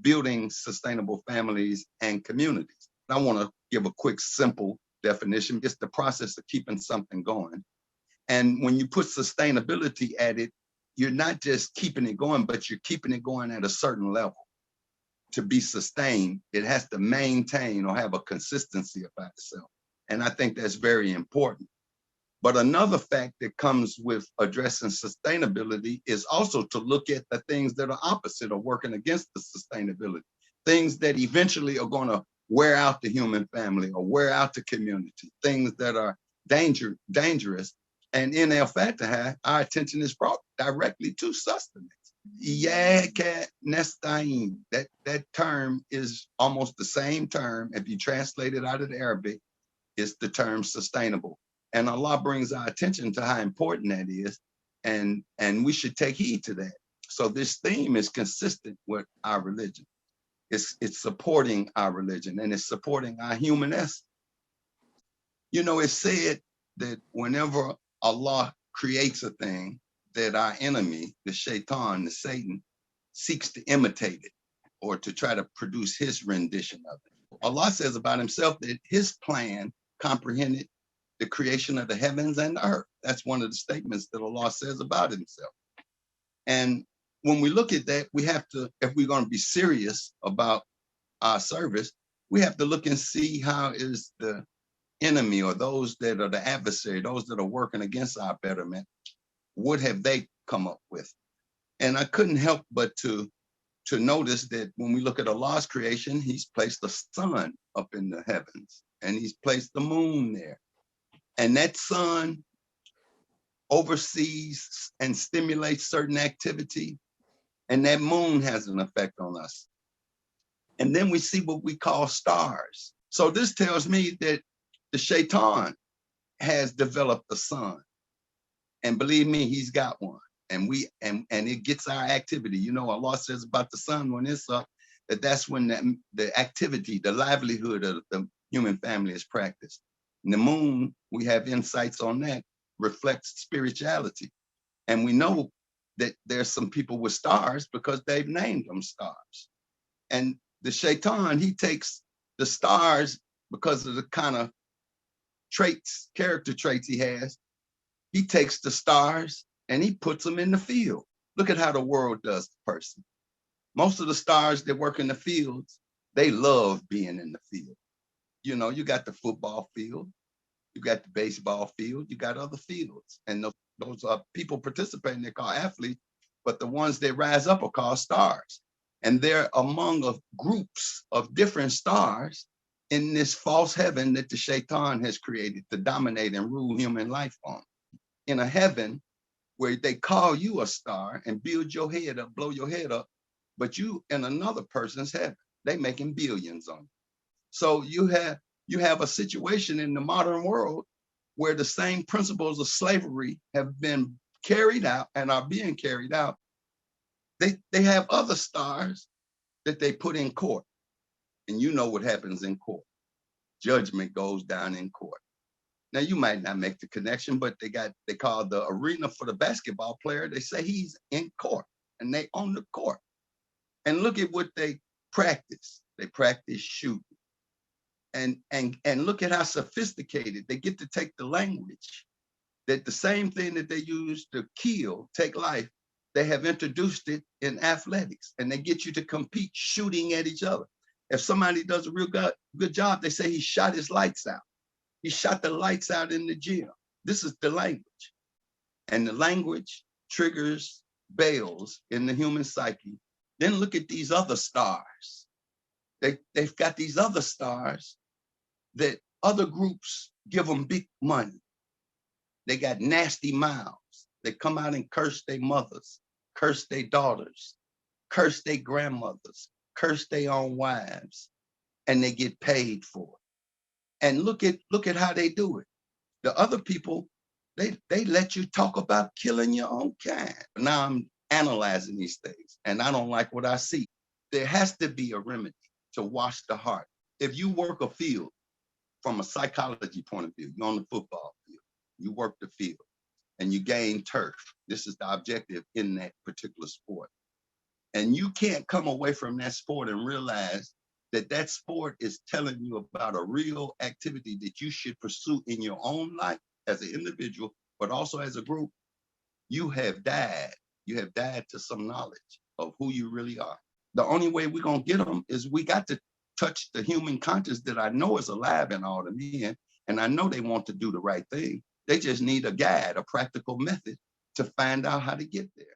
building sustainable families and communities. I want to give a quick, simple definition. It's the process of keeping something going. And when you put sustainability at it, you're not just keeping it going, but you're keeping it going at a certain level. To be sustained, it has to maintain or have a consistency about itself. And I think that's very important. But another fact that comes with addressing sustainability is also to look at the things that are opposite or working against the sustainability, things that eventually are going to wear out the human family or wear out the community, things that are dangerous. And in El Fataha, our attention is brought directly to sustenance. Iyaka nasta'in. That term is almost the same term. If you translate it out of the Arabic, it's the term sustainable. And Allah brings our attention to how important that is. And we should take heed to that. So this theme is consistent with our religion. It's supporting our religion and it's supporting our human essence. You know, it's said that whenever Allah creates a thing, that our enemy, the shaitan, the Satan, seeks to imitate it or to try to produce his rendition of it. Allah says about himself that his plan comprehended the creation of the heavens and the earth. That's one of the statements that Allah says about himself. And when we look at that, we have to, if we're going to be serious about our service, we have to look and see how is the enemy or those that are the adversary, those that are working against our betterment, what have they come up with? And I couldn't help but to notice that when we look at Allah's creation, he's placed the sun up in the heavens and he's placed the moon there. And that sun oversees and stimulates certain activity, and that moon has an effect on us. And then we see what we call stars. So this tells me that the shaitan has developed the sun. And believe me, he's got one. And it gets our activity. You know, Allah says about the sun when it's up, that's when the activity, the livelihood of the human family is practiced. And the moon, we have insights on that, reflects spirituality. And we know that there's some people with stars because they've named them stars. And the shaitan, he takes the stars because of the kind of traits, character traits he has. He takes the stars and he puts them in the field. Look at how the world does the person. Most of the stars that work in the fields, they love being in the field. You know, you got the football field, you got the baseball field, you got other fields. And those are people participating, they're called athletes, but the ones that rise up are called stars. And they're among groups of different stars in this false heaven that the shaitan has created to dominate and rule human life on. In a heaven where they call you a star and build your head up, blow your head up, but you in another person's heaven, they making billions on you. So you have a situation in the modern world where the same principles of slavery have been carried out and are being carried out. They have other stars that they put in court. And you know what happens in court. Judgment goes down in court. Now you might not make the connection, but they call the arena for the basketball player. They say he's in court and they own the court. And look at what they practice. They practice shooting. And look at how sophisticated they get to take the language that the same thing that they use to kill, take life, they have introduced it in athletics and they get you to compete shooting at each other. If somebody does a real good job, they say he shot his lights out. He shot the lights out in the gym. This is the language. And the language triggers bells in the human psyche. Then look at these other stars. They've got these other stars that other groups give them big money. They got nasty mouths. They come out and curse their mothers, curse their daughters, curse their grandmothers, curse their own wives, and they get paid for it. And look at how they do it. The other people, they let you talk about killing your own kind. Now I'm analyzing these things and I don't like what I see. There has to be a remedy to wash the heart. If you work a field from a psychology point of view, you're on the football field, you work the field and you gain turf. This is the objective in that particular sport. And you can't come away from that sport and realize that that sport is telling you about a real activity that you should pursue in your own life as an individual, but also as a group. You have died. You have died to some knowledge of who you really are. The only way we're going to get them is we got to touch the human conscience that I know is alive in all the men. And I know they want to do the right thing. They just need a guide, a practical method to find out how to get there.